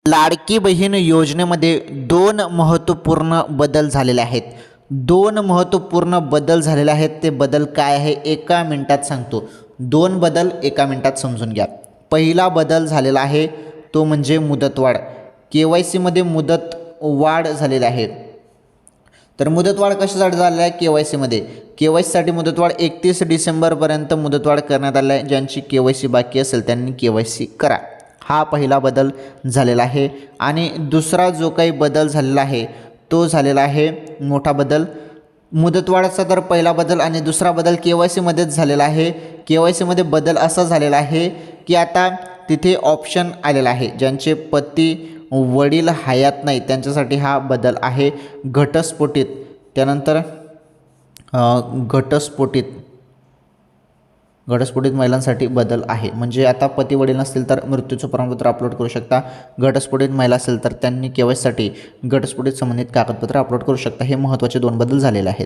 लाडकी बहीण योजनेमध्ये दोन महत्त्वपूर्ण बदल झालेले आहेत. दोन महत्त्वपूर्ण बदल झालेले आहेत. ते बदल काय आहे एका मिनिटात सांगतो. दोन बदल एका मिनिटात समजून घ्या. पहिला बदल झालेला आहे तो म्हणजे मुदतवाढ. KYCमध्ये मुदत वाढ झालेली आहे. तर मुदतवाढ कशासाठी झालेली आहे KYCमध्ये? KYCसाठी मुदतवाढ 31 डिसेंबरपर्यंत मुदतवाढ करण्यात आली आहे. ज्यांची KYC बाकी असेल त्यांनी KYC करा. हा पहिला बदल झालेला आहे. आणि दुसरा जो काही बदल झालेला आहे तो झालेला आहे मोठा बदल. मुदतवाढचा तर पहिला बदल आणि दुसरा बदल KYCमध्येच झालेला आहे. KYCमध्ये बदल असा झालेला आहे की आता तिथे ऑप्शन आलेला आहे. ज्यांचे पती वडील हयात नाही त्यांच्यासाठी हा बदल आहे. घटस्फोटित त्यानंतर घटस्फोटित महिलांसाठी बदल आहे. म्हणजे आता पती वडील नसतील तर मृत्यूचं प्रमाणपत्र अपलोड करू शकता. घटस्फोटित महिला असेल तर त्यांनी KYCसाठी घटस्फोटित संबंधित कागदपत्र अपलोड करू शकता. हे महत्त्वाचे दोन बदल झालेले आहेत.